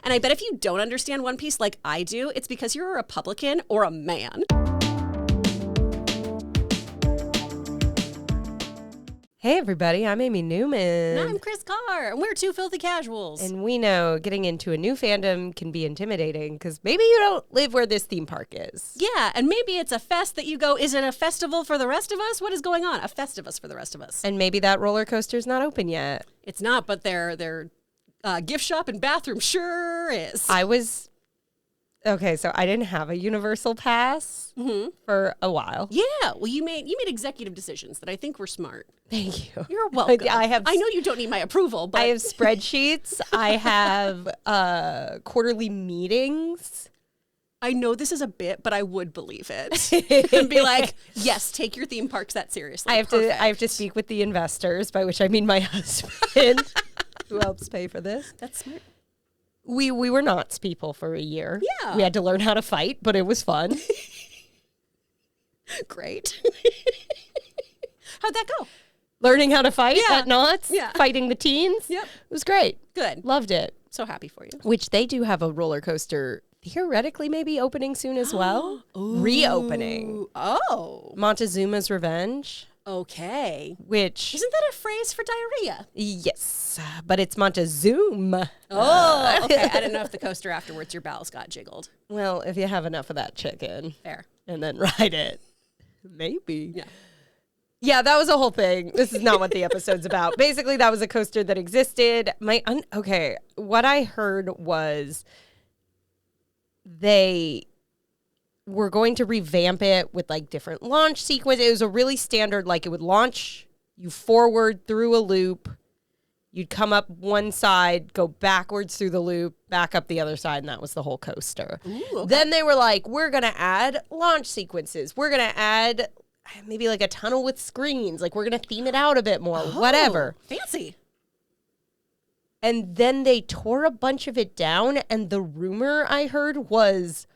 And I bet if you don't understand One Piece like I do, it's because you're a Republican or a man. Hey everybody, I'm Amy Newman. And I'm Chris Carr, and we're two filthy casuals. And we know getting into a new fandom can be intimidating because maybe you don't live where this theme park is. Yeah, and maybe it's a fest that you go, is it a festival for the rest of us? What is going on? A festivus for the rest of us. And maybe that roller coaster's not open yet. It's not, but their gift shop and bathroom sure is. Okay, so I didn't have a Universal Pass for a while. Yeah, well, you made executive decisions that I think were smart. Thank you. You're welcome. I know you don't need my approval, but I have spreadsheets. I have quarterly meetings. I know this is a bit, but I would believe it and be like, yes, take your theme parks that seriously. I have to speak with the investors, by which I mean my husband, who helps pay for this. That's smart. We were Knots people for a year. Yeah. We had to learn how to fight, but it was fun. Great. How'd that go? Learning how to fight at Knots, fighting the teens. Yep. It was great. Good. Loved it. So happy for you. Which they do have a roller coaster theoretically maybe opening soon as well. Reopening. Oh. Montezuma's Revenge. Okay. Which... Isn't that a phrase for diarrhea? Yes, but it's Montezuma. Oh, okay. I didn't know if the coaster afterwards your bowels got jiggled. Well, if you have enough of that chicken. Fair. And then ride it. Maybe. Yeah. Yeah, that was a whole thing. This is not what the episode's about. Basically, that was a coaster that existed. Okay, what I heard was they were going to revamp it with like different launch sequences. It was a really standard, like it would launch you forward through a loop. You'd come up one side, go backwards through the loop, back up the other side, and that was the whole coaster. Ooh, okay. Then they were like, we're going to add launch sequences. We're going to add maybe like a tunnel with screens. Like we're going to theme it out a bit more, whatever. Fancy. And then they tore a bunch of it down, and the rumor I heard was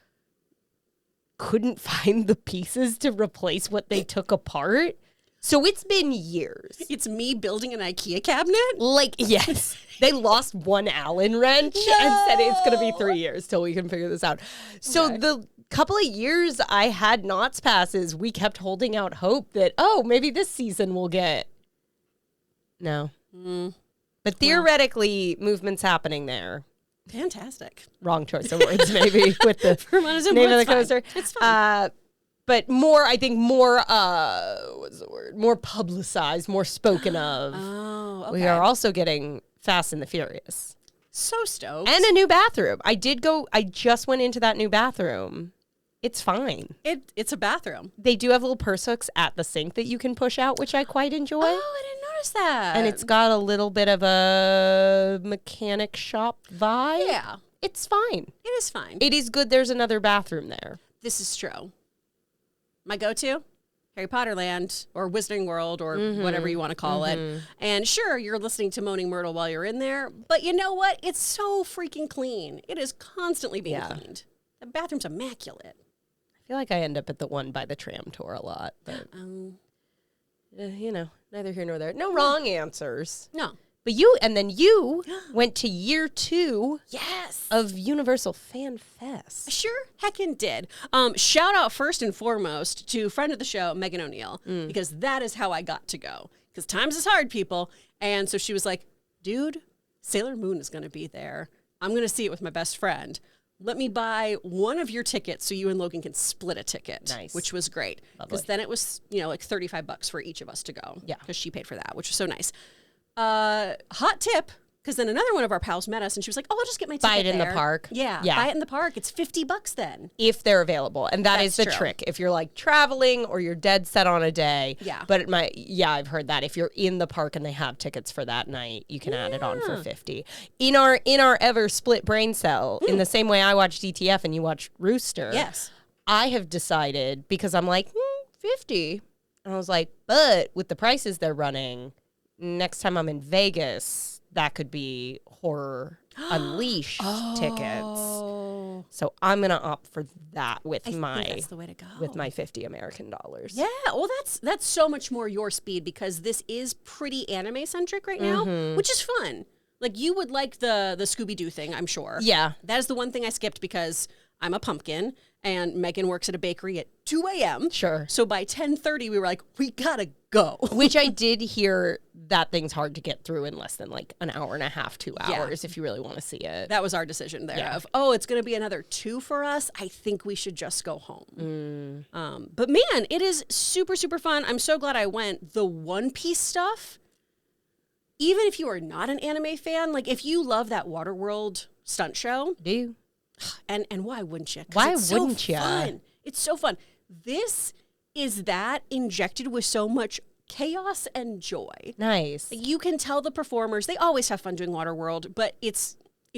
couldn't find the pieces to replace what they took apart. So it's been years. It's me building an IKEA cabinet? Like, yes. They lost one Allen wrench and said it's going to be 3 years till we can figure this out. So the couple of years I had Knots passes, we kept holding out hope that, maybe this season we'll get. No. But theoretically, movement's happening there. Fantastic. Wrong choice of words, maybe, with the name of the coaster. It's fine. But what's the word? More publicized, more spoken of. Oh, okay. We are also getting Fast and the Furious. So stoked. And a new bathroom. I just went into that new bathroom. It's fine. It's a bathroom. They do have little purse hooks at the sink that you can push out, which I quite enjoy. Oh, I didn't notice that. And it's got a little bit of a mechanic shop vibe. Yeah. It's fine. It is fine. It is good there's another bathroom there. This is true. My go-to, Harry Potter Land or Wizarding World or whatever you want to call it. And sure, you're listening to Moaning Myrtle while you're in there, but you know what? It's so freaking clean. It is constantly being cleaned. The bathroom's immaculate. I feel like I end up at the one by the tram tour a lot, but neither here nor there. No wrong answers. No. But you went to year 2 of Universal Fan Fest. Sure heckin' did. Shout out first and foremost to friend of the show, Megan O'Neill, because that is how I got to go. Because times is hard, people. And so she was like, dude, Sailor Moon is going to be there. I'm going to see it with my best friend. Let me buy one of your tickets so you and Logan can split a ticket. Nice. Which was great. Because then it was, like $35 for each of us to go. Yeah. Because she paid for that, which was so nice. Hot tip, because then another one of our pals met us and she was like, I'll just get my ticket Buy it in the park. Yeah. Buy it in the park. It's $50 then. If they're available. And that's the trick. If you're like traveling or you're dead set on a day. Yeah. But I've heard that. If you're in the park and they have tickets for that night, you can add it on for $50. In our ever split brain cell, in the same way I watch DTF and you watch Rooster. Yes. I have decided, because I'm like, $50. And I was like, but with the prices they're running, next time I'm in Vegas, that could be Horror Unleashed tickets. So I'm gonna opt for that with think that's the way to go. with my $50 American dollars. Yeah, well, that's so much more your speed because this is pretty anime centric right now, which is fun. Like, you would like the Scooby-Doo thing, I'm sure. Yeah. That is the one thing I skipped because I'm a pumpkin and Megan works at a bakery at 2 a.m. Sure. So by 10:30, we were like, we gotta go. Which I did hear that thing's hard to get through in less than like an hour and a half, 2 hours if you really want to see it. That was our decision there of, it's going to be another 2 for us. I think we should just go home. But man, it is super, super fun. I'm so glad I went. The One Piece stuff, even if you are not an anime fan, like if you love that Waterworld stunt show, Do. and why wouldn't you? Why wouldn't you? Fun. It's so fun. This is that injected with so much chaos and joy. Nice. You can tell the performers, they always have fun doing Waterworld, but it's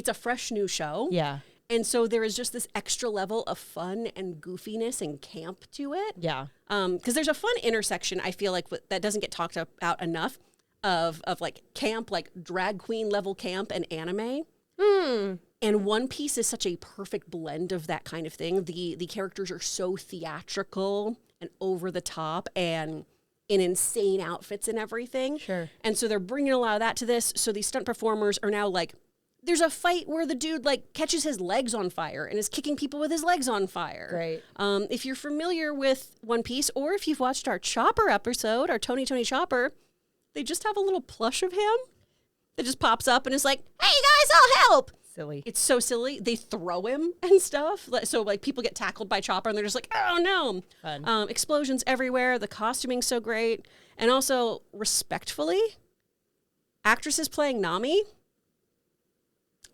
a fresh new show. Yeah. And so there is just this extra level of fun and goofiness and camp to it. Yeah. Because there's a fun intersection, I feel like, that doesn't get talked about enough of like camp, like drag queen level camp and anime. And One Piece is such a perfect blend of that kind of thing. The characters are so theatrical and over the top and in insane outfits and everything. Sure. And so they're bringing a lot of that to this. So these stunt performers are now like, there's a fight where the dude like catches his legs on fire and is kicking people with his legs on fire. Great. If you're familiar with One Piece, or if you've watched our Chopper episode, our Tony Chopper, they just have a little plush of him that just pops up and is like, hey guys, I'll help. Silly. It's so silly. They throw him and stuff. So like people get tackled by Chopper and they're just like, oh no. Fun. Explosions everywhere. The costuming's so great. And also, respectfully, actresses playing Nami,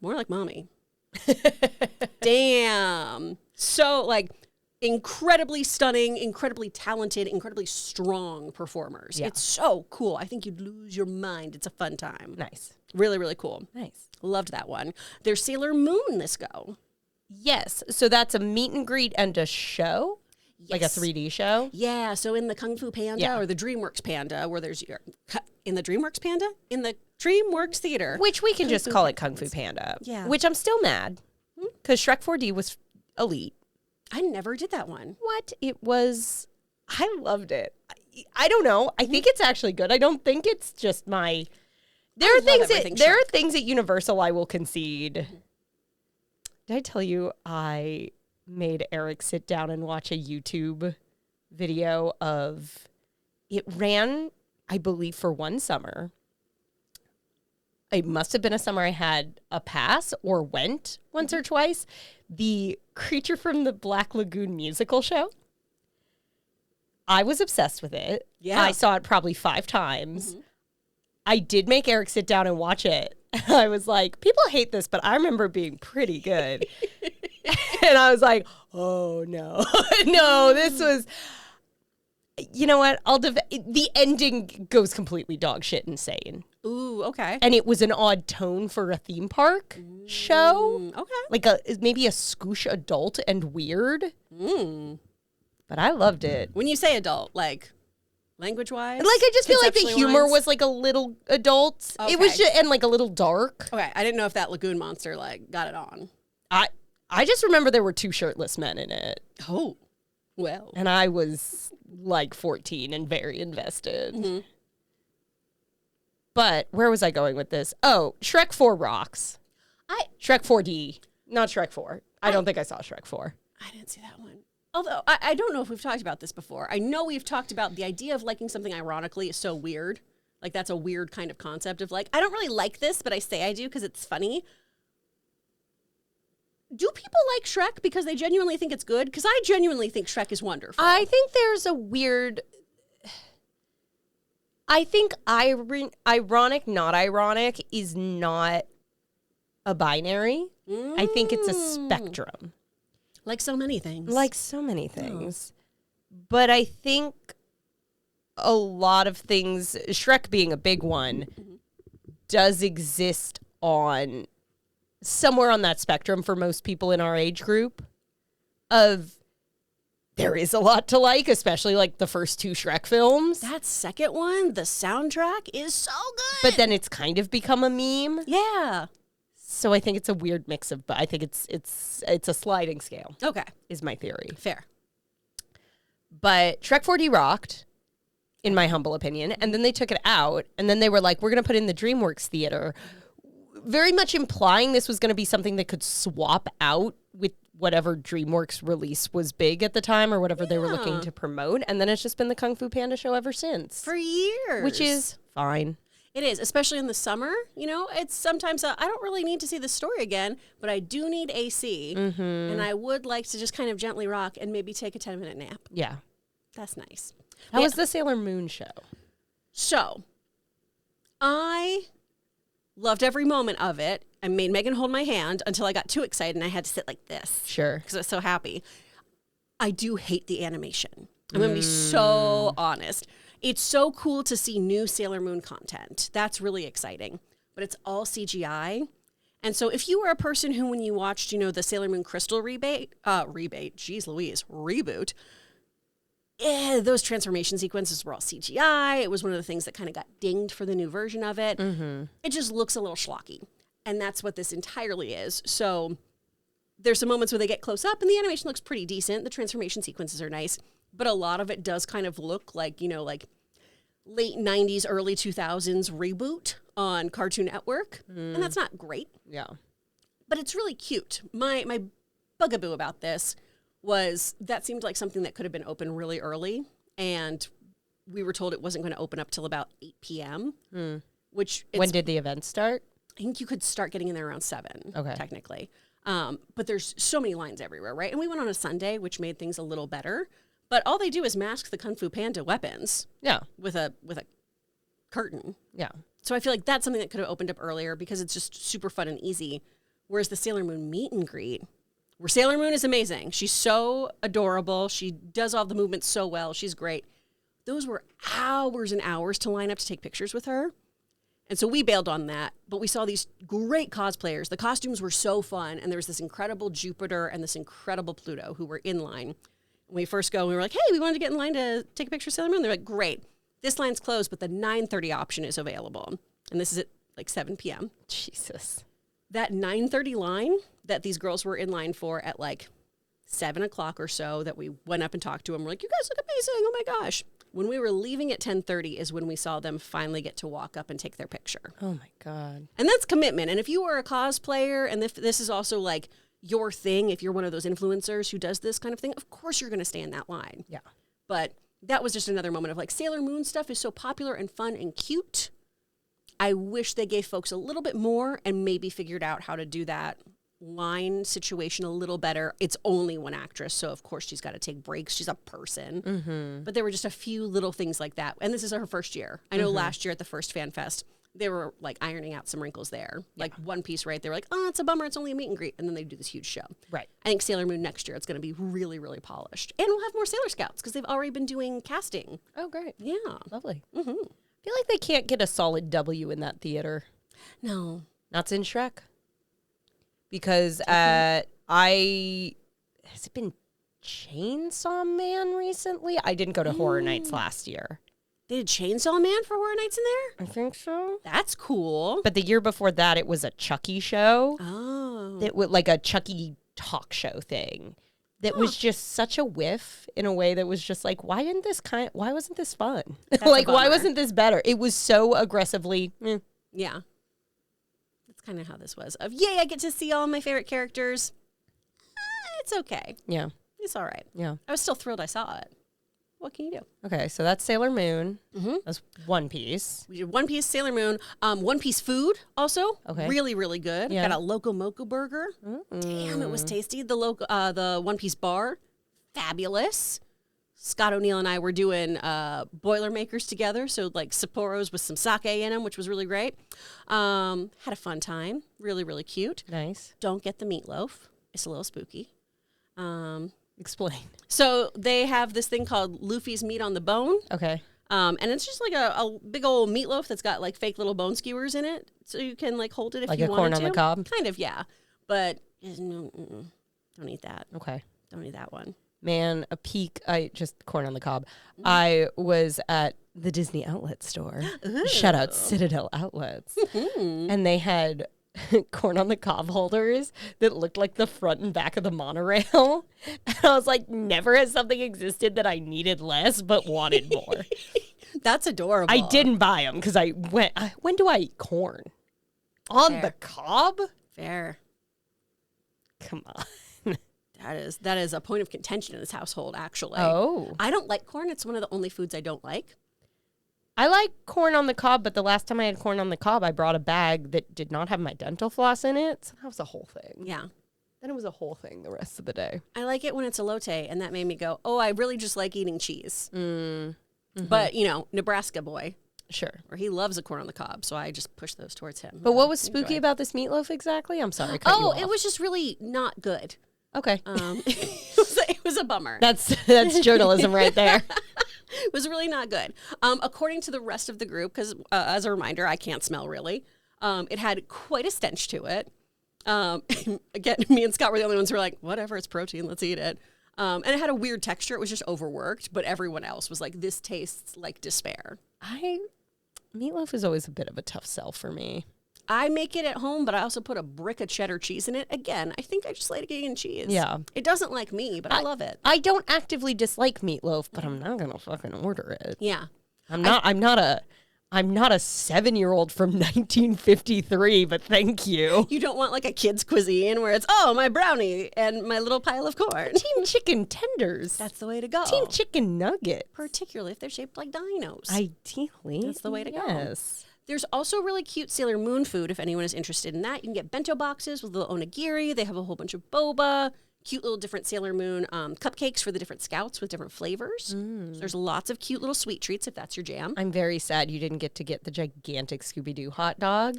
more like mommy. Damn. So like incredibly stunning, incredibly talented, incredibly strong performers. Yeah. It's so cool. I think you'd lose your mind. It's a fun time. Nice. Really, really cool. Nice. Loved that one. There's Sailor Moon this go. Yes. So that's a meet and greet and a show? Yes. Like a 3D show? Yeah, so in the Kung Fu Panda or the DreamWorks Panda, where there's in the DreamWorks Panda? In the DreamWorks Theater. Which we can just call it Kung Fu Panda. Yeah. Which I'm still mad because Shrek 4D was elite. I never did that one. What? It was, I loved it. I don't know. I think it's actually good. I don't think it's just my, there are things at Universal I will concede. Did I tell you I made Eric sit down and watch a YouTube video of, it ran, I believe, for one summer. It must have been a summer I had a pass or went once or twice. The Creature from the Black Lagoon musical show. I was obsessed with it. Yeah. I saw it probably 5 times. I did make Eric sit down and watch it. I was like, people hate this, but I remember it being pretty good. And I was like, oh no. No, this was, you know what? The ending goes completely dog shit insane. Ooh, okay. And it was an odd tone for a theme park show. Okay. Like maybe a scoosh adult and weird. But I loved it. When you say adult, like language-wise? Like I just feel like the conceptually humor wise? was like a little adult. Okay. It was just, and like a little dark. Okay, I didn't know if that lagoon monster like got it on. I just remember there were 2 shirtless men in it. Oh, well. And I was like 14 and very invested. But where was I going with this? Oh, Shrek 4 rocks. Shrek 4D, not Shrek 4. I don't think I saw Shrek 4. I didn't see that one. Although, I don't know if we've talked about this before. I know we've talked about the idea of liking something ironically is so weird. Like, that's a weird kind of concept of like, I don't really like this, but I say I do because it's funny. Do people like Shrek because they genuinely think it's good? Because I genuinely think Shrek is wonderful. I think there's a weird... I think ironic, not ironic is not a binary. I think it's a spectrum. Like so many things. Like so many things. But I think a lot of things, Shrek being a big one, does exist on somewhere on that spectrum for most people in our age group of there is a lot to like, especially like the first 2 Shrek films. That second one, the soundtrack is so good. But then it's kind of become a meme. Yeah. So I think it's a weird mix of, but I think it's a sliding scale. Okay. Is my theory. Fair. But Shrek 4D rocked, in my humble opinion, and then they took it out, and then they were like, we're going to put it in the DreamWorks Theater, very much implying this was going to be something that could swap out with whatever DreamWorks release was big at the time or whatever they were looking to promote. And then it's just been the Kung Fu Panda show ever since. For years. Which is fine. It is, especially in the summer. You know, it's sometimes I don't really need to see the story again, but I do need AC. And I would like to just kind of gently rock and maybe take a 10-minute nap. Yeah. That's nice. How was the Sailor Moon show? So, I loved every moment of it. I made Megan hold my hand until I got too excited and I had to sit like this. Sure. Because I was so happy. I do hate the animation. I'm going to be so honest. It's so cool to see new Sailor Moon content. That's really exciting. But it's all CGI. And so if you were a person who, when you watched, you know, the Sailor Moon Crystal reboot, those transformation sequences were all CGI. It was one of the things that kind of got dinged for the new version of it. It just looks a little schlocky. And that's what this entirely is. So there's some moments where they get close up and the animation looks pretty decent. The transformation sequences are nice. But a lot of it does kind of look like, you know, like late 90s, early 2000s reboot on Cartoon Network. And that's not great. Yeah. But it's really cute. My bugaboo about this was that seemed like something that could have been open really early. And we were told it wasn't going to open up till about 8 p.m. Which when did the event start? I think you could start getting in there around 7, technically. But there's so many lines everywhere, right? And we went on a Sunday, which made things a little better. But all they do is mask the Kung Fu Panda weapons. Yeah. With a curtain. Yeah. So I feel like that's something that could have opened up earlier because it's just super fun and easy. Whereas the Sailor Moon meet and greet, where Sailor Moon is amazing. She's so adorable. She does all the movements so well. She's great. Those were hours and hours to line up to take pictures with her. And so we bailed on that, but we saw these great cosplayers. The costumes were so fun, and there was this incredible Jupiter and this incredible Pluto who were in line. When we first go, we were like, hey, we wanted to get in line to take a picture of Sailor Moon. They're like, great. This line's closed, but the 9:30 option is available. And this is at like 7 p.m. Jesus. That 9:30 line that these girls were in line for at like 7 o'clock or so that we went up and talked to them. We're like, you guys look amazing. Oh my gosh. When we were leaving at 10:30 is when we saw them finally get to walk up and take their picture. Oh my God. And that's commitment. And if you are a cosplayer and if this is also like your thing, if you're one of those influencers who does this kind of thing, of course you're going to stay in that line. Yeah. But that was just another moment of like Sailor Moon stuff is so popular and fun and cute. I wish they gave folks a little bit more and maybe figured out how to do that line situation a little better. It's only one actress, so of course she's got to take breaks. She's a person. But there were just a few little things like that. And this is her first year. I know last year at the first Fan Fest, they were like ironing out some wrinkles there. Like One Piece, right? They were like, oh, it's a bummer. It's only a meet and greet. And then they do this huge show. Right. I think Sailor Moon next year, it's going to be really, really polished. And we'll have more Sailor Scouts because they've already been doing casting. Oh, great. Yeah. Lovely. I feel like they can't get a solid W in that theater. No. Not in Shrek. Because has it been Chainsaw Man recently? I didn't go to Horror Nights last year. They did Chainsaw Man for Horror Nights in there? I think so. That's cool. But the year before that, it was a Chucky show. Oh. That was like a Chucky talk show thing. That was just such a whiff in a way that was just like, why wasn't this fun? Like, why wasn't this better? It was so aggressively. Yeah. That's kind of how this was. Yay, I get to see all my favorite characters. It's okay. Yeah. It's all right. Yeah. I was still thrilled I saw it. What can you do? Okay, so that's Sailor Moon. That's One Piece. We did One Piece, Sailor Moon. One Piece food also. Okay. Really, really good. Yeah. Got a Loco Moco burger. Damn, it was tasty. The One Piece bar. Fabulous. Scott O'Neill and I were doing Boilermakers together. So like Sapporos with some sake in them, which was really great. Had a fun time. Really, really cute. Nice. Don't get the meatloaf. It's a little spooky. Explain. So they have this thing called Luffy's Meat on the Bone. Okay. And it's just like a big old meatloaf that's got like fake little bone skewers in it. So you can like hold it if like you want wanted to. Like a corn on the cob? Kind of, yeah. But no, don't eat that. Okay. Don't eat that one. Man, corn on the cob. I was at the Disney outlet store. Ooh. Shout out Citadel Outlets. And they had corn on the cob holders that looked like the front and back of the monorail. And I was like, never has something existed that I needed less but wanted more. That's adorable. I didn't buy them because when do I eat corn? On Fair. the cob? Fair. Come on. That is a point of contention in this household, actually. Oh. I don't like corn. It's one of the only foods I don't like. I like corn on the cob, but the last time I had corn on the cob, I brought a bag that did not have my dental floss in it. So that was a whole thing. Yeah. Then it was a whole thing the rest of the day. I like it when it's elote, and that made me go, oh, I really just like eating cheese. But, Nebraska boy, Sure. or he loves a corn on the cob, so I just push those towards him. But what was spooky about this meatloaf exactly? I'm sorry. It was just really not good. Okay. It was a bummer. That's journalism right there. It was really not good. According to the rest of the group, because as a reminder, I can't smell really, it had quite a stench to it. Again, me and Scott were the only ones who were like, whatever, it's protein, let's eat it. And it had a weird texture. It was just overworked, but everyone else was like, this tastes like despair. Meatloaf is always a bit of a tough sell for me. I make it at home, but I also put a brick of cheddar cheese in it. Again, I think I just like eating cheese. Yeah. It doesn't like me, but I love it. I don't actively dislike meatloaf, but I'm not gonna fucking order it. Yeah. I'm not a 7-year-old from 1953, but thank you. You don't want like a kid's cuisine where it's, oh, my brownie and my little pile of corn. Team chicken tenders. That's the way to go. Team chicken nugget. Particularly if they're shaped like dinos. Ideally. That's the way to go. Yes. There's also really cute Sailor Moon food if anyone is interested in that. You can get bento boxes with little onigiri. They have a whole bunch of boba, cute little different Sailor Moon cupcakes for the different scouts with different flavors. So there's lots of cute little sweet treats if that's your jam. I'm very sad you didn't get to get the gigantic Scooby-Doo hot dog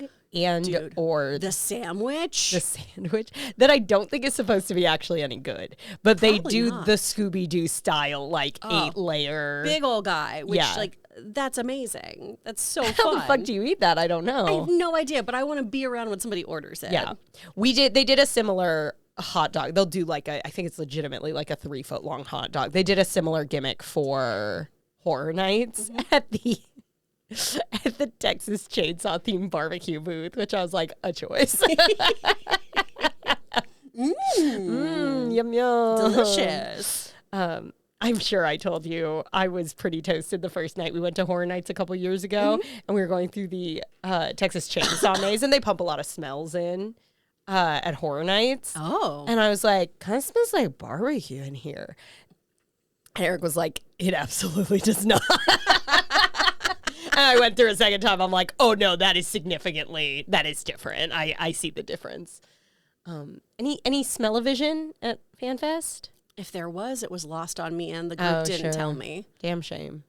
or the sandwich. the sandwich that I don't think is supposed to be actually any good. But they do not. the Scooby-Doo style, like 8-layer. Big old guy, which Yeah. that's amazing. That's so How fun. the fuck do you eat that? I don't know. I have no idea, but I want to be around when somebody orders it. Yeah. They did a similar hot dog. They'll do I think it's legitimately like a 3-foot long hot dog. They did a similar gimmick for Horror Nights at the Texas Chainsaw themed barbecue booth, which I was like, a choice. Yum yum. Delicious. I'm sure I told you I was pretty toasted the first night we went to Horror Nights a couple years ago, and we were going through the Texas Chainsaw Maze, and they pump a lot of smells in at Horror Nights. Oh. And I was like, kind of smells like barbecue in here. And Eric was like, it absolutely does not. And I went through a second time. I'm like, oh no, that is different. I see the difference. Any smell-o-vision at FanFest? If there was, it was lost on me and the group didn't tell sure. me. Damn shame.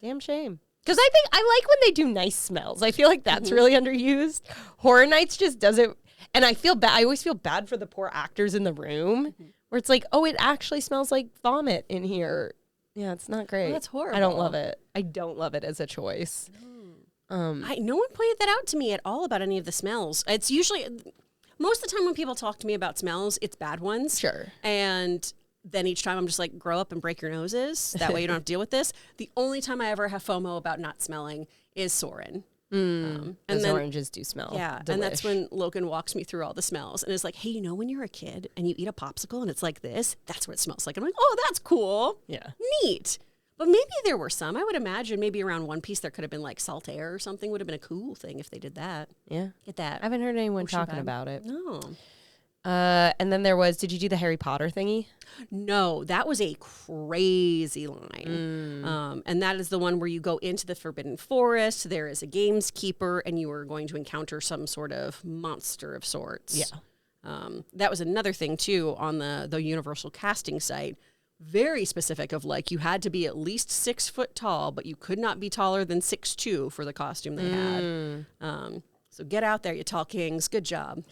Damn shame. Because I think I like when they do nice smells. I feel like that's really underused. Horror Nights just doesn't. And I feel bad. I always feel bad for the poor actors in the room where it's like, oh, it actually smells like vomit in here. Yeah, it's not great. That's horrible. I don't love it. I don't love it as a choice. No one pointed that out to me at all about any of the smells. It's usually, most of the time when people talk to me about smells, it's bad ones. Sure. And then each time I'm just like, grow up and break your noses. That way you don't have to deal with this. The only time I ever have FOMO about not smelling is Soren. And then oranges do smell. Yeah, delish. and that's when Logan walks me through all the smells and is like, hey, when you're a kid and you eat a popsicle and it's like this, that's what it smells like. And I'm like, oh, that's cool. Yeah. Neat. But maybe there were some. I would imagine maybe around One Piece there could have been like salt air or something. Would have been a cool thing if they did that. Yeah. Get that. I haven't heard anyone Ocean talking vibe. about it. No. And then there was, did you do the Harry Potter thingy? No, that was a crazy line. And that is the one where you go into the Forbidden Forest. There is a gameskeeper, and you are going to encounter some sort of monster of sorts. Yeah. That was another thing, too, on the Universal casting site. Very specific of like, you had to be at least 6 foot tall, but you could not be taller than 6'2" for the costume they had. So get out there, you tall kings. Good job.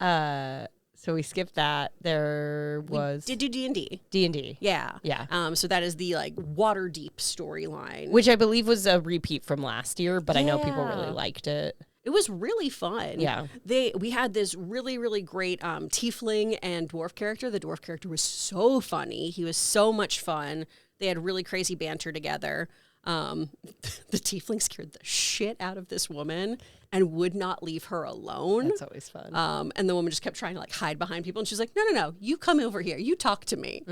So we skipped that. There was Did do D&D. D&D. Yeah. Yeah. So that is the like water deep storyline. Which I believe was a repeat from last year, but I know people really Yeah. liked it. It was really fun. Yeah. We had this really, really great tiefling and dwarf character. The dwarf character was so funny. He was so much fun. They had really crazy banter together. The tiefling scared the shit out of this woman and would not leave her alone. That's always fun. And the woman just kept trying to like hide behind people. And she's like, no, you come over here. You talk to me.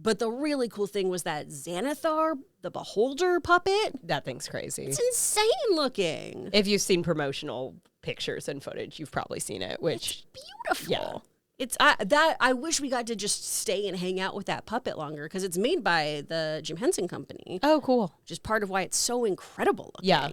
But the really cool thing was that Xanathar, the Beholder puppet. That thing's crazy. It's insane looking. If you've seen promotional pictures and footage, you've probably seen it, which it's beautiful. Yeah. It's I wish we got to just stay and hang out with that puppet longer because it's made by the Jim Henson Company. Oh, cool. Which is part of why it's so incredible looking. Yeah.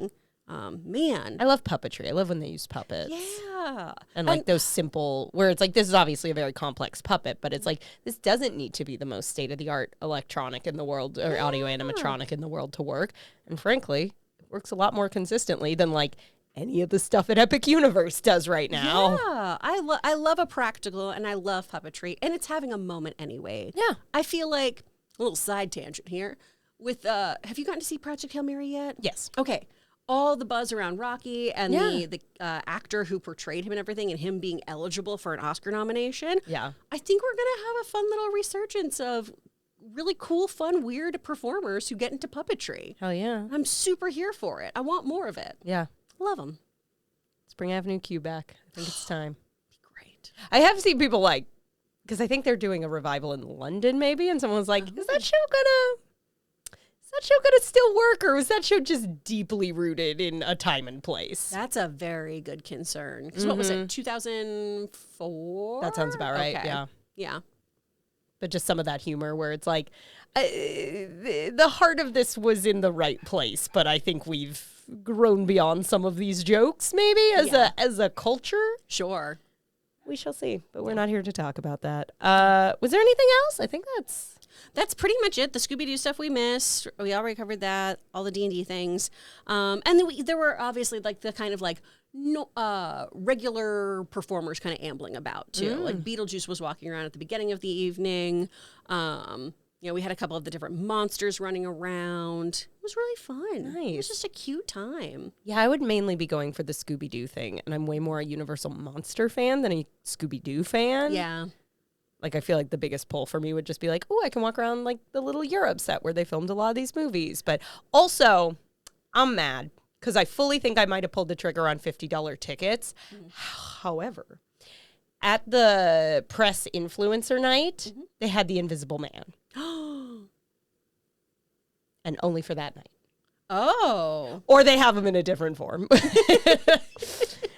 Man. I love puppetry. I love when they use puppets. Yeah. And like those simple, where it's like, this is obviously a very complex puppet, but it's like, this doesn't need to be the most state-of-the-art electronic in the world or audio animatronic in the world to work. And frankly, it works a lot more consistently than like any of the stuff that Epic Universe does right now. Yeah. I love a practical and I love puppetry and it's having a moment anyway. Yeah. I feel like, a little side tangent here, with, have you gotten to see Project Hail Mary yet? Yes. Okay. All the buzz around Rocky and the actor who portrayed him and everything and him being eligible for an Oscar nomination. Yeah. I think we're going to have a fun little resurgence of really cool, fun, weird performers who get into puppetry. Hell yeah. I'm super here for it. I want more of it. Yeah. Love them. Spring Avenue Q back. I think it's time. Great. I have seen people like, because I think they're doing a revival in London maybe, and someone was like, is that show gonna still work, or was that show just deeply rooted in a time and place? That's a very good concern. Because what was it, 2004? That sounds about right, Okay. yeah. Yeah. But just some of that humor where it's like, the heart of this was in the right place, but I think we've grown beyond some of these jokes maybe as a culture. Sure. We shall see, but we're not here to talk about that. Was there anything else? I think that's pretty much it. The Scooby-Doo stuff we missed. We already covered that. All the D&D things. And then there were obviously like the kind of like regular performers kind of ambling about too. Like Beetlejuice was walking around at the beginning of the evening. We had a couple of the different monsters running around. It was really fun. Nice. It was just a cute time. Yeah, I would mainly be going for the Scooby-Doo thing, and I'm way more a Universal Monster fan than a Scooby-Doo fan. Yeah. Like, I feel like the biggest pull for me would just be like, oh, I can walk around like the little Europe set where they filmed a lot of these movies. But also, I'm mad because I fully think I might have pulled the trigger on $50 tickets. However, at the press influencer night, they had the Invisible Man. And only for that night. Oh. Or they have him in a different form.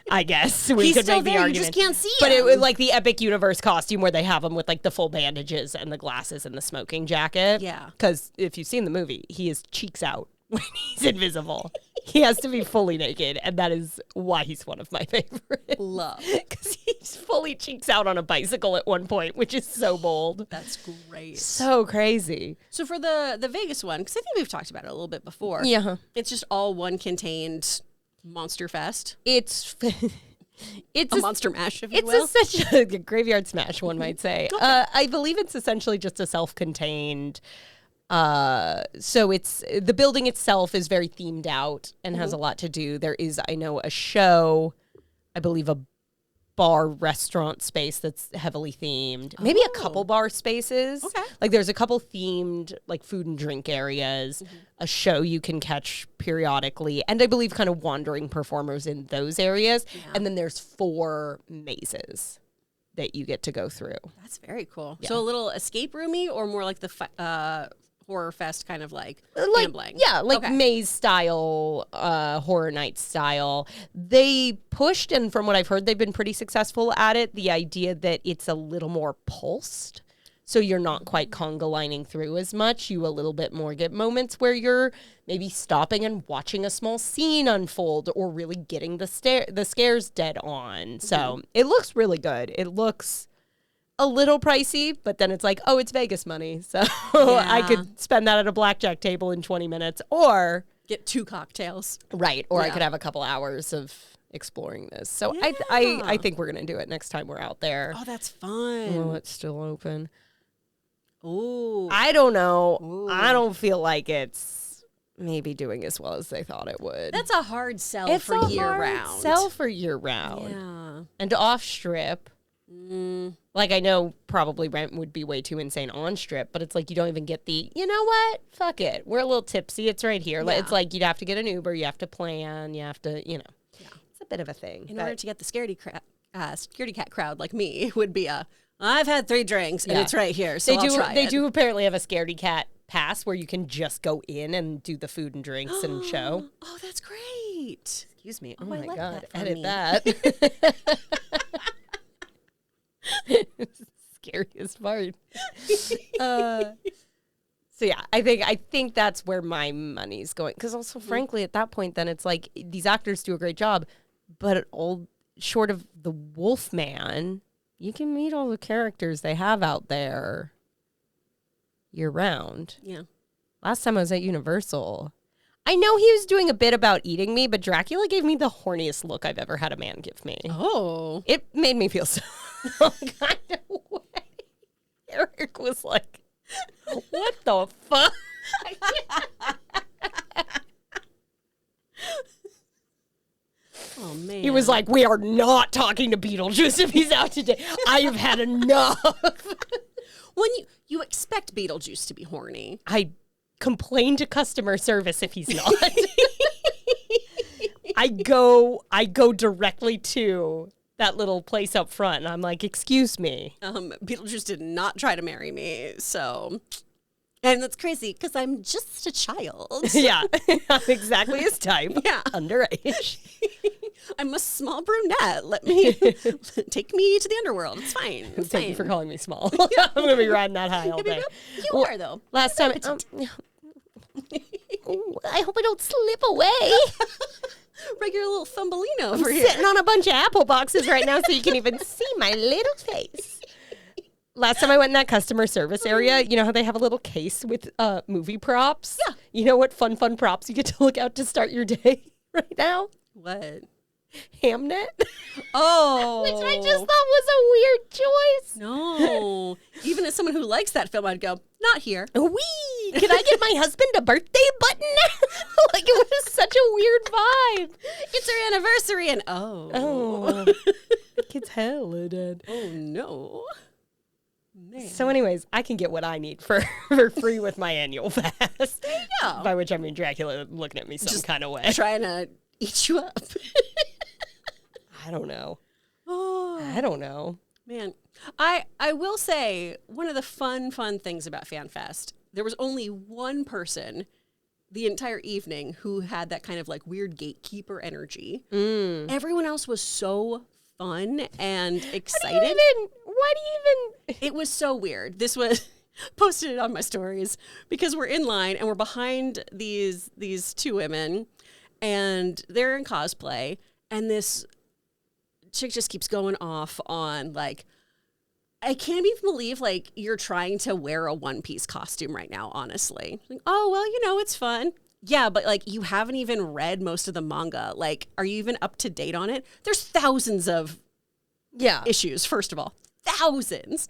I guess we He's could still make the there, argument. you just can't see but him. it was like the Epic Universe costume where they have him with like the full bandages and the glasses and the smoking jacket. Yeah. Because if you've seen the movie, he is cheeks out when he's invisible. He has to be fully naked, and that is why he's one of my favorites. Love. Because he's fully cheeks out on a bicycle at one point, which is so bold. That's great. So crazy. So for the Vegas one, because I think we've talked about it a little bit before. Yeah. It's just all one contained Monster Fest. It's a monster mash, if you It's will. such a graveyard smash, one might say. I believe it's essentially just a self-contained. So it's the building itself is very themed out and has a lot to do. There is, I know, a show, I believe a bar restaurant space that's heavily themed. Maybe a couple bar spaces. Okay. Like there's a couple themed like food and drink areas, a show you can catch periodically, and I believe kind of wandering performers in those areas. Yeah. And then there's 4 mazes that you get to go through. That's very cool. Yeah. So a little escape roomy or more like the horror fest kind of like gambling? Yeah, like Okay. maze style, horror night style. They pushed, and from what I've heard, they've been pretty successful at it, the idea that it's a little more pulsed. So you're not quite conga lining through as much. You a little bit more get moments where you're maybe stopping and watching a small scene unfold or really getting the scares dead on. So it looks really good. It looks a little pricey, but then it's like, oh, it's Vegas money. So I could spend that at a blackjack table in 20 minutes or Get 2 cocktails. right. Or I Yeah. could have a couple hours of exploring this. So Yeah. I think we're going to do it next time we're out there. Oh, that's fun. Oh, it's still open. Ooh. I don't know. Ooh. I don't feel like it's maybe doing as well as they thought it would. That's a hard sell it's for a year hard round. sell for year round. Yeah. And off strip. Like I know probably rent would be way too insane on strip, but it's like you don't even get the, you know what? Fuck it. We're a little tipsy. It's right here. Yeah. It's like you'd have to get an Uber. You have to plan. You have to, you know. Yeah. It's a bit of a thing. In but- order to get the scaredy cat crowd like me would be a I've had 3 drinks and it's right here, so I'll try it. They do apparently have a scaredy cat pass where you can just go in and do the food and drinks and show. Oh, that's great. Excuse me. Oh, Oh I my like God. that for Edit me. that. Scariest part. So yeah, I think that's where my money's going. Because also, frankly, at that point, then it's like these actors do a great job, but all short of the Wolfman, you can meet all the characters they have out there year round. Yeah. Last time I was at Universal, I know he was doing a bit about eating me, but Dracula gave me the horniest look I've ever had a man give me. Oh. It made me feel so kind of way. Eric was like, what the fuck? Oh, man. He was like, we are not talking to Beetlejuice if he's out today. I have had enough. When you expect Beetlejuice to be horny. I complain to customer service if he's not. I go directly to that little place up front, and I'm like, excuse me. Beetlejuice did not try to marry me, so... And that's crazy, because I'm just a child. Yeah, I'm exactly his type. Yeah. Underage. I'm a small brunette. Let me... take me to the underworld. It's fine. It's Thank fine. you for calling me small. I'm going to be riding that high all day. You are, though. Last time... I hope I don't slip away. Regular little Thumbelina over I'm here. sitting on a bunch of apple boxes right now so you can even see my little face. Last time I went in that customer service area, you know how they have a little case with movie props? Yeah. You know what fun props you get to look out to start your day right now? What? Hamnet. Oh. Which I just thought was a weird choice. No. Even as someone who likes that film, I'd go, not here. Wee! Can I get my husband a birthday button? Like, it was such a weird vibe. It's our anniversary, and oh. The kid's hella dead. Oh, no. Man. So anyways, I can get what I need for free with my annual pass. There you go. By which I mean Dracula looking at me some kind of way. Trying to eat you up. I don't know. Oh, I don't know. man. I will say, one of the fun things about FanFest, there was only one person the entire evening who had that kind of like weird gatekeeper energy. Everyone else was so fun and excited. Why do you even? It was so weird. This was posted it on my stories because we're in line and we're behind these 2 women and they're in cosplay, and this chick just keeps going off on like, I can't even believe like you're trying to wear a one-piece costume right now, honestly. Like, oh, well, you know, it's fun. Yeah, but like you haven't even read most of the manga. Like, are you even up to date on it? There's thousands of issues, first of all. Thousands.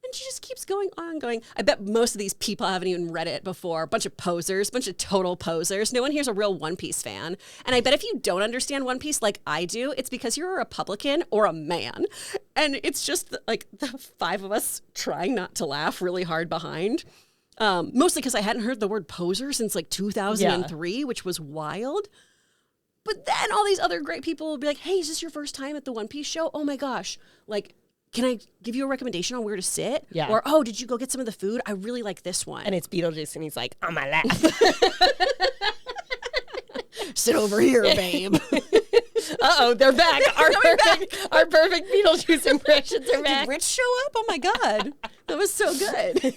And she just keeps going on going. I bet most of these people haven't even read it before. A bunch of posers, bunch of total posers. No one here's a real One Piece fan. And I bet if you don't understand One Piece like I do, it's because you're a Republican or a man. And it's just like the 5 of us trying not to laugh really hard behind. Mostly because I hadn't heard the word poser since like 2003, which was wild. But then all these other great people will be like, hey, is this your first time at the One Piece show? Oh my gosh. Like, can I give you a recommendation on where to sit? Yeah. Or, oh, did you go get some of the food? I really like this one. And it's Beetlejuice, and he's like, on my lap. Sit over here, babe. Uh-oh, they're back. Our perfect Beetlejuice impressions are back. Did Rich show up? Oh my God. That was so good.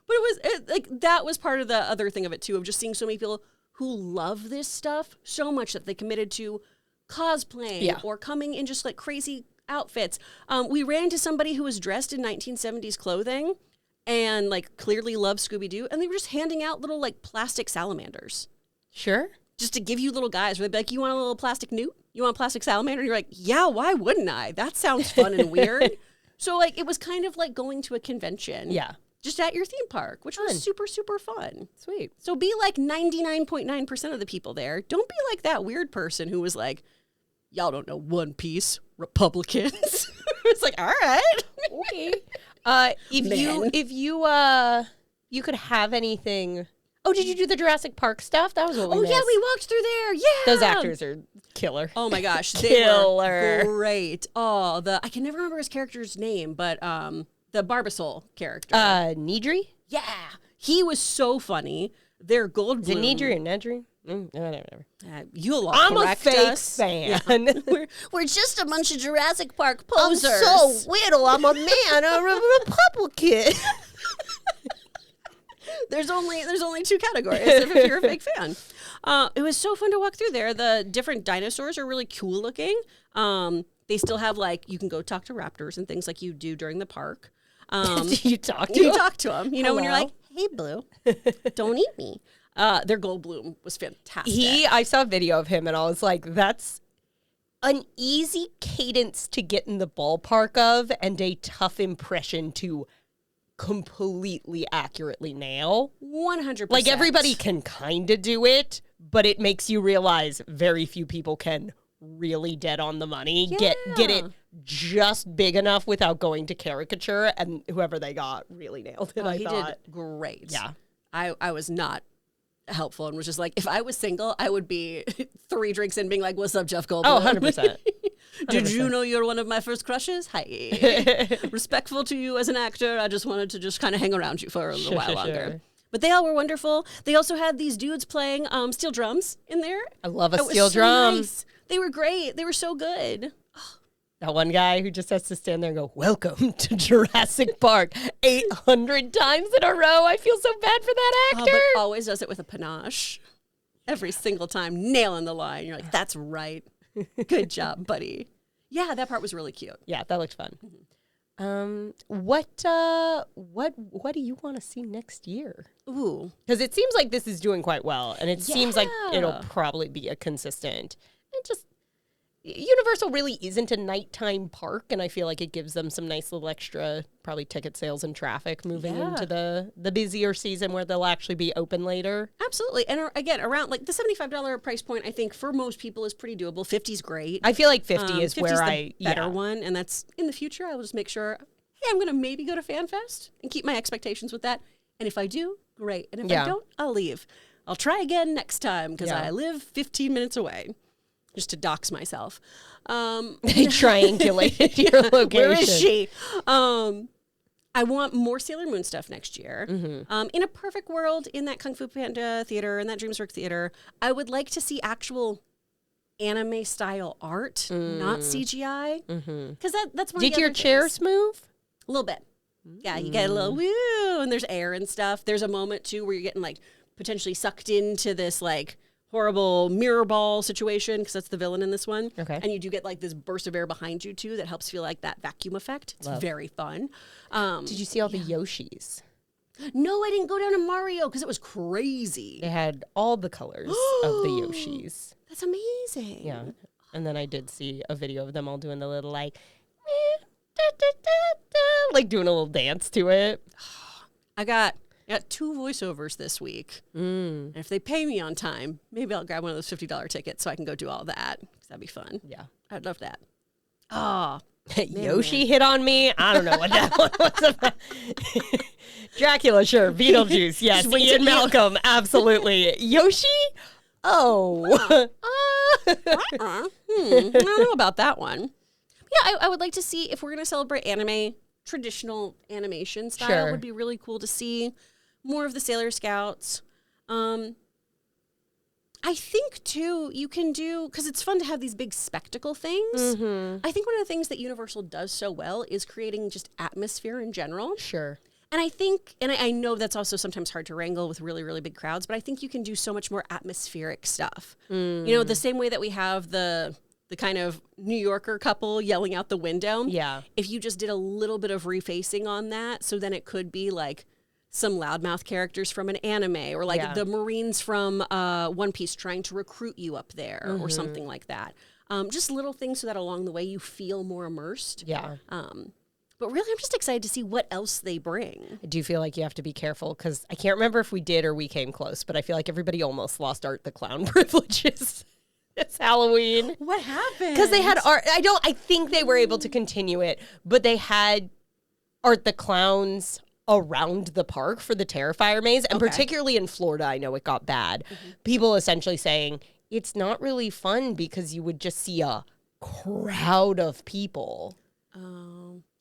But that was part of the other thing of it too, of just seeing so many people who love this stuff so much that they committed to cosplaying or coming in just like crazy outfits. We ran into somebody who was dressed in 1970s clothing and like clearly loved Scooby-Doo, and they were just handing out little like plastic salamanders. Sure. Just to give you little guys where they'd be like, you want a little plastic newt? You want a plastic salamander? And you're like, yeah, why wouldn't I? That sounds fun and weird. So like it was kind of like going to a convention. Yeah. Just at your theme park, which was super, super fun. Sweet. So be like 99.9% of the people there. Don't be like that weird person who was like, y'all don't know One Piece, Republicans. It's like, all right. Okay. If you could have anything, Oh, did you do the Jurassic Park stuff? That was what we missed. Yeah, we walked through there. Yeah. Those actors are killer. Oh my gosh. They Killer. were great. Oh, I can never remember his character's name, but the Barbasol character. Nedry? Yeah. He was so funny. They're Goldblum. Is it Nedry or Nedry? Whatever. You'll all I'm a correct fake us. fan. Yeah. We're just a bunch of Jurassic Park posers. I'm so little. I'm a man. I'm a Republican. There's only two categories if you're a fake fan. It was so fun to walk through there. The different dinosaurs are really cool looking. They still have you can go talk to raptors and things like you do during the park. You talk to You them? talk to them. You know, when you're Hello? like, hey, Blue, don't eat me. Their Goldblum was fantastic. I saw a video of him and I was like, that's an easy cadence to get in the ballpark of and a tough impression to completely accurately nail. 100%. Like everybody can kind of do it, but it makes you realize very few people can really dead on the money. Yeah. Get it just big enough without going to caricature, and whoever they got really nailed it. He did great. Yeah. I was not helpful and was just like, if I was single, I would be 3 drinks in being like, what's up, Jeff Goldblum? Oh, 100%. Did you know you're one of my first crushes? Hi. Respectful to you as an actor. I just wanted to just kind of hang around you for a little while longer. But they all were wonderful. They also had these dudes playing steel drums in there. I love a It was steel so drum. nice. They were great. They were so good. That one guy who just has to stand there and go, welcome to Jurassic Park 800 times in a row. I feel so bad for that actor. But always does it with a panache. Every single time, nailing the line. You're like, that's right. Good job, buddy. Yeah, that part was really cute. Yeah, that looked fun. What do you want to see next year? Ooh. Because it seems like this is doing quite well, and it seems like Yeah. it'll probably be a consistent. And just Universal really isn't a nighttime park, and I feel like it gives them some nice little extra, probably ticket sales and traffic moving into the busier season where they'll actually be open later. Absolutely. And again, around like the $75 price point, I think for most people is pretty doable. 50 is great. I feel like 50 is 50's where the better one. And that's in the future. I will just make sure, hey, I'm going to maybe go to FanFest and keep my expectations with that. And if I do, great. And if I don't, I'll leave. I'll try again next time because I live 15 minutes away. Just to dox myself. They triangulated your location. Where is she? I want more Sailor Moon stuff next year. In a perfect world, in that Kung Fu Panda theater, in that DreamWorks theater, I would like to see actual anime style art, not CGI. Because that's one of Did the your other chairs move? A little bit. Yeah, you get a little woo, and there's air and stuff. There's a moment too where you're getting like potentially sucked into this like horrible mirror ball situation because that's the villain in this one. Okay. And you do get like this burst of air behind you too that helps feel like that vacuum effect. It's very fun. Did you see all the Yoshis? No, I didn't go down to Mario because it was crazy. They had all the colors of the Yoshis. That's amazing. Yeah. And then I did see a video of them all doing the little like doing a little dance to it. I got 2 voiceovers this week. And if they pay me on time, maybe I'll grab one of those $50 tickets so I can go do all that. 'Cause that'd be fun. Yeah. I'd love that. Oh, Yoshi hit on me. I don't know what that one was about. Dracula, sure. Beetlejuice, yes. Ian Malcolm, absolutely. Yoshi? Oh. I don't know about that one. Yeah, I would like to see if we're going to celebrate anime, traditional animation style. Sure. Would be really cool to see more of the Sailor Scouts. I think too you can do, because it's fun to have these big spectacle things. I think one of the things that Universal does so well is creating just atmosphere in general. Sure. And I think, and I know that's also sometimes hard to wrangle with really, really big crowds, but I think you can do so much more atmospheric stuff. You know, the same way that we have the kind of New Yorker couple yelling out the window. Yeah. If you just did a little bit of refacing on that, so then it could be like some loudmouth characters from an anime or like the Marines from One Piece trying to recruit you up there or something like that. Just little things so that along the way you feel more immersed. Yeah. But really, I'm just excited to see what else they bring. I do feel like you have to be careful because I can't remember if we did or we came close, but I feel like everybody almost lost Art the Clown privileges. It's Halloween. What happened? Because they had Art. I think they were able to continue it, but they had Art the Clown's around the park for the Terrifier maze. And particularly in Florida, I know it got bad. People essentially saying it's not really fun because you would just see a crowd of people.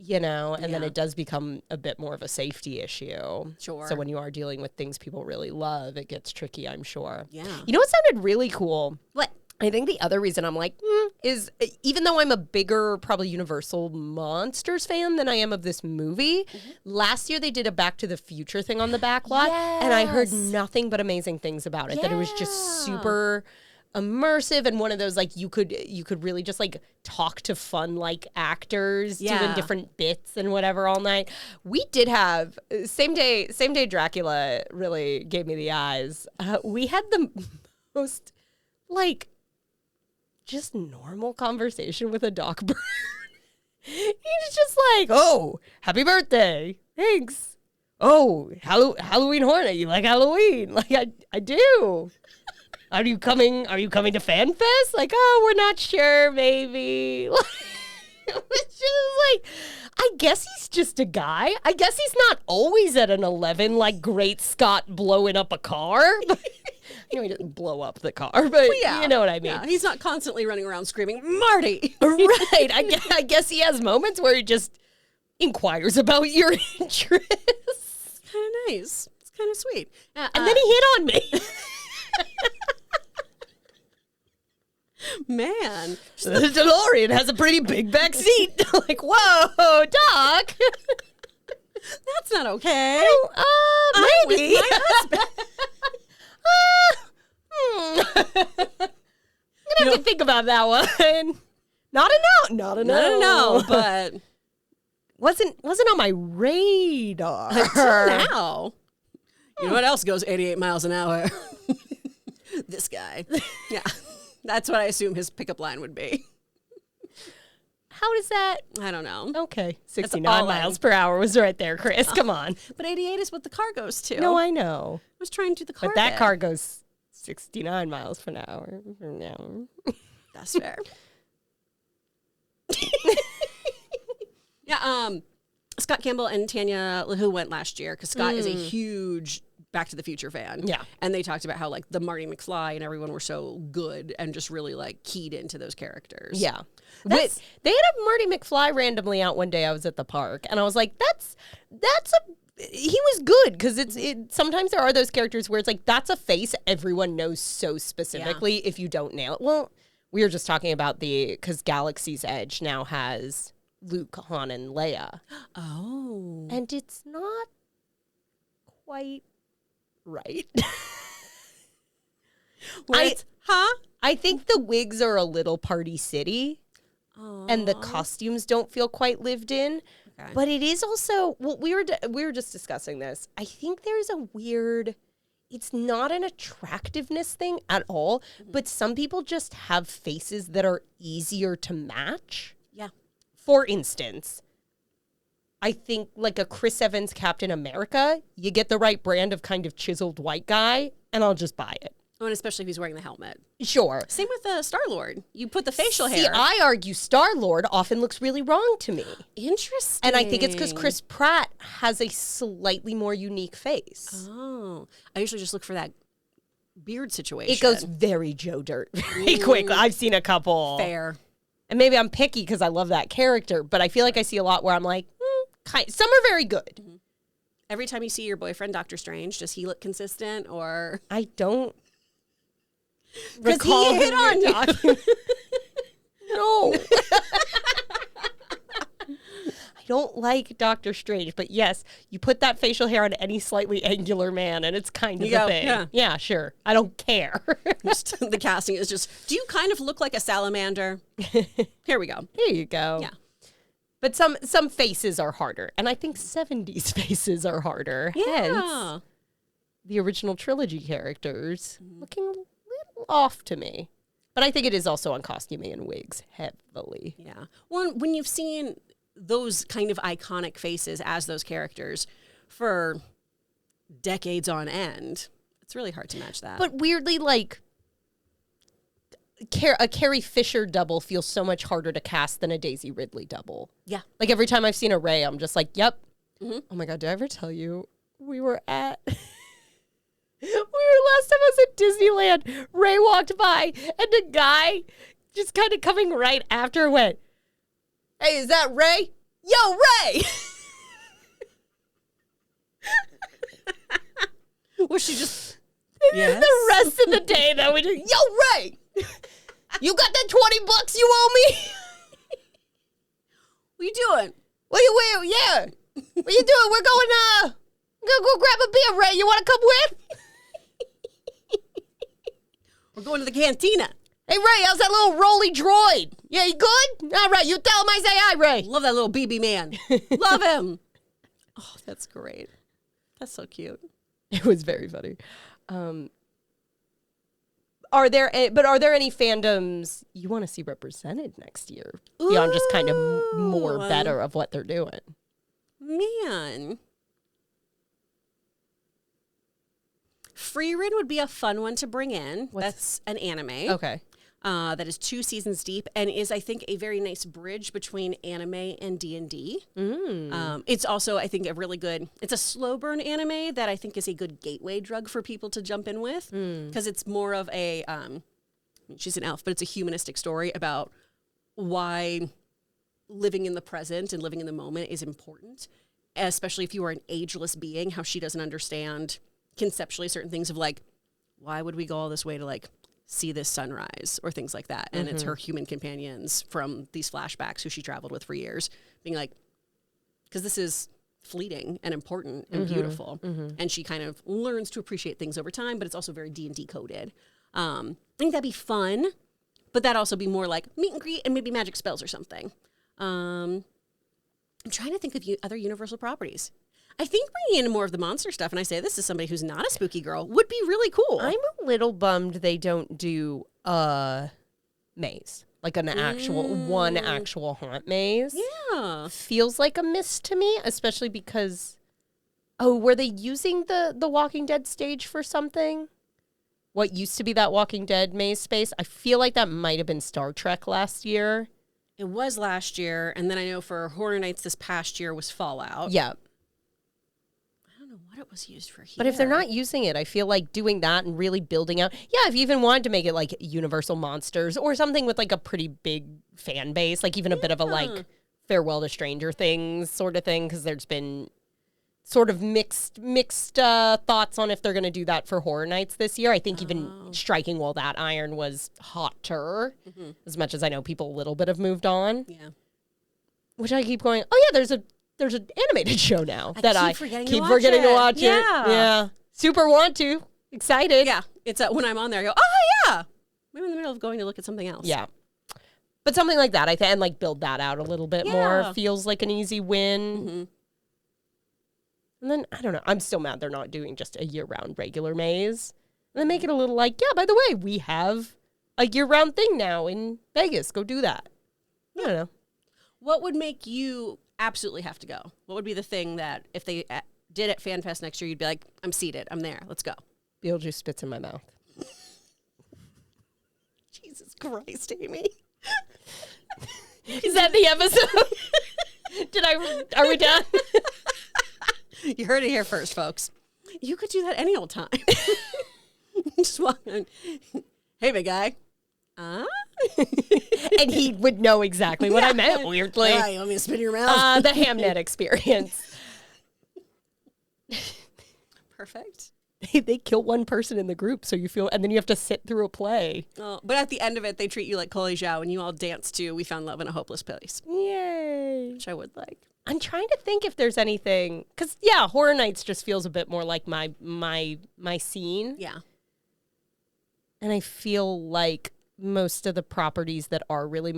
You know, and then it does become a bit more of a safety issue. Sure. So when you are dealing with things people really love, it gets tricky, I'm sure. Yeah. You know what sounded really cool? What? I think the other reason I'm like, is even though I'm a bigger, probably Universal Monsters fan than I am of this movie, last year they did a Back to the Future thing on the back lot, and I heard nothing but amazing things about it. That it was just super immersive and one of those like you could really just like talk to fun like actors doing different bits and whatever all night. We did have same day Dracula really gave me the eyes. We had the most like just normal conversation with a Doc Brown. He's just like, "Oh, happy birthday. Thanks. Oh, Halloween Hornet. You like Halloween?" Like I do. Are you coming to Fan Fest? Like, oh, we're not sure, maybe. It's just like, I guess he's just a guy. I guess he's not always at an 11 like Great Scott blowing up a car. You know, he doesn't blow up the car, but you know what I mean. Yeah, he's not constantly running around screaming, Marty! Right. I guess he has moments where he just inquires about your interests. Kind of nice. It's kind of sweet. And then he hit on me. Man. The DeLorean has a pretty big back seat. Like, whoa, Doc. That's not okay. Maybe. My husband. I'm gonna have to think about that one. Not a no, but wasn't on my radar. Now. You know what else goes 88 miles an hour? This guy. Yeah. That's what I assume his pickup line would be. How does that? I don't know. Okay. 69 miles per hour was right there, Chris. Come on. But 88 is what the car goes to. No, I know. I was trying to do the car But that bit. car goes 69 miles per hour. No. That's fair. Yeah, Scott Campbell and Tanya, who went last year, because Scott is a huge Back to the Future fan. Yeah. And they talked about how, like, the Marty McFly and everyone were so good and just really, like, keyed into those characters. Yeah. They had a Marty McFly randomly out one day. I was at the park, and I was like, he was good, because sometimes there are those characters where it's like, that's a face everyone knows so specifically if you don't nail it. Well, we were just talking about because Galaxy's Edge now has Luke, Han, and Leia. Oh. And it's not quite right. I think the wigs are a little Party City. And the costumes don't feel quite lived in. Okay. But it is also, well, we were just discussing this. I think there's a weird, it's not an attractiveness thing at all, but some people just have faces that are easier to match. Yeah. For instance, I think like a Chris Evans Captain America, you get the right brand of kind of chiseled white guy, and I'll just buy it. Oh, and especially if he's wearing the helmet. Sure. Same with Star-Lord. You put the facial hair. See, I argue Star-Lord often looks really wrong to me. Interesting. And I think it's because Chris Pratt has a slightly more unique face. Oh. I usually just look for that beard situation. It goes very Joe Dirt very quickly. I've seen a couple. Fair. And maybe I'm picky because I love that character, but I feel like I see a lot where I'm like, some are very good. Mm-hmm. Every time you see your boyfriend, Doctor Strange, does he look consistent or? I don't recall. He hit on you. No. I don't like Doctor Strange, but yes, you put that facial hair on any slightly angular man and it's kind of a thing. Yeah, sure. I don't care. The casting is just, do you kind of look like a salamander? Here we go. Here you go. Yeah. But some faces are harder, and I think 70s faces are harder. Yeah. Hence, the original trilogy characters looking a little off to me. But I think it is also on costuming and wigs heavily. Yeah. Well, when you've seen those kind of iconic faces as those characters for decades on end, it's really hard to match that. But weirdly, like, a Carrie Fisher double feels so much harder to cast than a Daisy Ridley double. Yeah. Like, every time I've seen a Rey, I'm just like, yep, Oh my God, did I ever tell you we were last time I was at Disneyland. Ray walked by and a guy just kind of coming right after went, "Hey, is that Ray? Yo, Ray!" Was she just... Yes. The rest of the day that we just, "Yo, Ray, you got that $20 you owe me?" What are you doing? What you doing? We're gonna go grab a beer, Ray. You want to come with? We're going to the cantina. Hey, Ray, how's that little roly droid? Yeah, you good? All right, you tell him I say hi, Ray. Love that little BB man. Love him. Oh, that's great. That's so cute. It was very funny. Are there any fandoms you want to see represented next year beyond just kind of more better of what they're doing? Man. Frieren would be a fun one to bring in. That's an anime. Okay. That is 2 seasons deep and is, I think, a very nice bridge between anime and D&D. It's also, I think, it's a slow burn anime that I think is a good gateway drug for people to jump in with because it's more of a, she's an elf, but it's a humanistic story about why living in the present and living in the moment is important, especially if you are an ageless being, how she doesn't understand conceptually certain things of like, why would we go all this way to like see this sunrise or things like that? And it's her human companions from these flashbacks who she traveled with for years being like, because this is fleeting and important and beautiful. And she kind of learns to appreciate things over time, but it's also very D&D coded. I think that'd be fun, but that'd also be more like meet and greet and maybe magic spells or something. I'm trying to think of other Universal properties. I think bringing in more of the monster stuff, and I say this is somebody who's not a spooky girl, would be really cool. I'm a little bummed they don't do a maze, like one actual haunt maze. Yeah. Feels like a miss to me, especially because, were they using the Walking Dead stage for something? What used to be that Walking Dead maze space? I feel like that might have been Star Trek last year. It was last year, and then I know for Horror Nights this past year was Fallout. Yeah. What it was used for here. But if they're not using it, I feel like doing that and really building out. Yeah, if you even wanted to make it like Universal Monsters or something with like a pretty big fan base, like even a bit of a like Farewell to Stranger Things sort of thing, because there's been sort of mixed thoughts on if they're going to do that for Horror Nights this year. I think even striking while that iron was hotter, as much as I know people a little bit have moved on. Yeah. Which I keep going, oh yeah, there's an animated show now that I keep forgetting to watch it. Yeah. Super want to. Excited. Yeah. It's when I'm on there, I go, oh, yeah. I'm in the middle of going to look at something else. Yeah. But something like that, I think, and like build that out a little bit more feels like an easy win. And then, I don't know. I'm still mad they're not doing just a year-round regular maze. And then make it a little like, yeah, by the way, we have a year-round thing now in Vegas. Go do that. I don't know. What would make you absolutely have to go? What would be the thing that if they did at FanFest next year, you'd be like, I'm seated. I'm there. Let's go. Beetlejuice spits in my mouth. Jesus Christ, Amy. Is that the episode? Are we done? You heard it here first, folks. You could do that any old time. Just walk in. Hey, big guy. And he would know exactly what I meant, weirdly. You want me to spit in your mouth? The Hamnet experience. Perfect. They kill one person in the group, so you feel, and then you have to sit through a play. Oh, but at the end of it, they treat you like Chloe Zhao, and you all dance to "We Found Love in a Hopeless Place." Yay! Which I would like. I'm trying to think if there's anything, because Horror Nights just feels a bit more like my scene. Yeah. And I feel like most of the properties that are really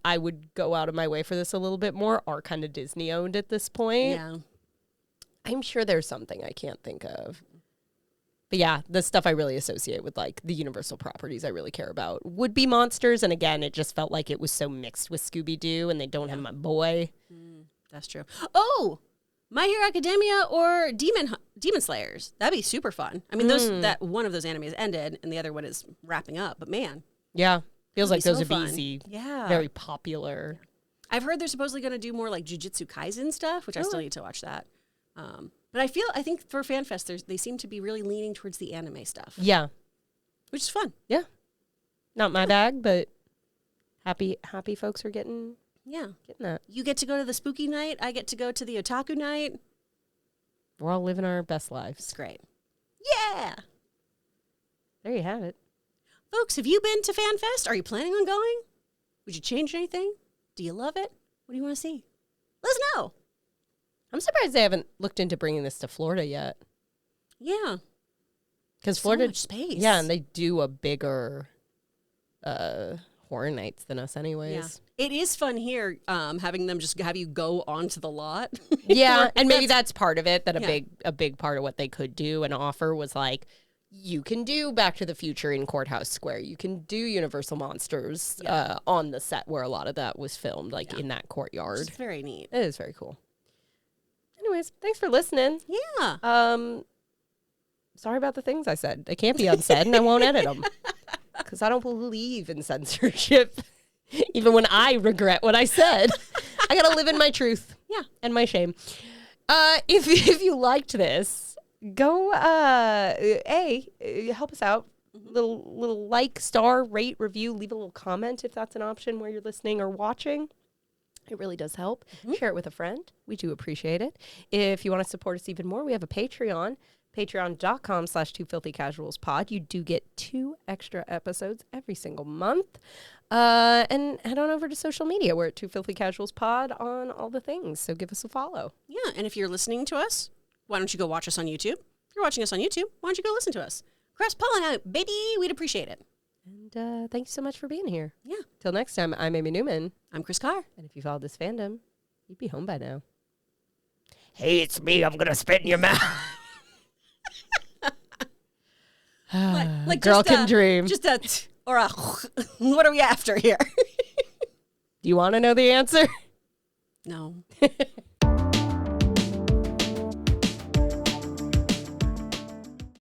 I would go out of my way for this a little bit more, are kind of Disney owned at this point. Yeah. I'm sure there's something I can't think of. But yeah, the stuff I really associate with like the Universal properties I really care about would be monsters. And again, it just felt like it was so mixed with Scooby-Doo and they don't have my boy. That's true. Oh, My Hero Academia or Demon Slayers. That'd be super fun. I mean, that one of those animes ended and the other one is wrapping up. But man. Yeah. Feels like those so would be fun. easy. Yeah. Very popular. I've heard they're supposedly going to do more like Jujutsu Kaisen stuff, which I still need to watch that. But I think for FanFest, they seem to be really leaning towards the anime stuff. Yeah. Which is fun. Yeah. Not my bag, but happy folks are getting that. You get to go to the spooky night. I get to go to the otaku night. We're all living our best lives. It's great. Yeah. There you have it. Folks, have you been to FanFest? Are you planning on going? Would you change anything? Do you love it? What do you want to see? Let us know. I'm surprised they haven't looked into bringing this to Florida yet. Yeah. Because Florida, much space. Yeah, and they do a bigger horror nights than us anyways. Yeah. It is fun here having them just have you go onto the lot. Yeah, and maybe that's part of it, that a big part of what they could do and offer was like, you can do Back to the Future in Courthouse Square. You can do Universal Monsters on the set where a lot of that was filmed, like in that courtyard. It's very neat. It is very cool. Anyways, thanks for listening. Yeah. Sorry about the things I said. They can't be unsaid, and I won't edit them. Because I don't believe in censorship. Even when I regret what I said. I got to live in my truth. Yeah. And my shame. If you liked this, go, help us out. Little like, star, rate, review, leave a little comment if that's an option where you're listening or watching. It really does help. Share it with a friend. We do appreciate it. If you want to support us even more, we have a Patreon. Patreon.com/twofilthycasualspod. You do get 2 extra episodes every single month. And head on over to social media. We're at Two Filthy Casuals Pod on all the things. So give us a follow. Yeah. And if you're listening to us, why don't you go watch us on YouTube? If you're watching us on YouTube, why don't you go listen to us? Cross pollen out, baby. We'd appreciate it. And thank you so much for being here. Yeah. Till next time, I'm Amy Newman. I'm Chris Carr. And if you followed this fandom, you'd be home by now. Hey, it's me. I'm going to spit in your mouth. Like Girl just can dream. Just a or a. What are we after here? Do you want to know the answer? No.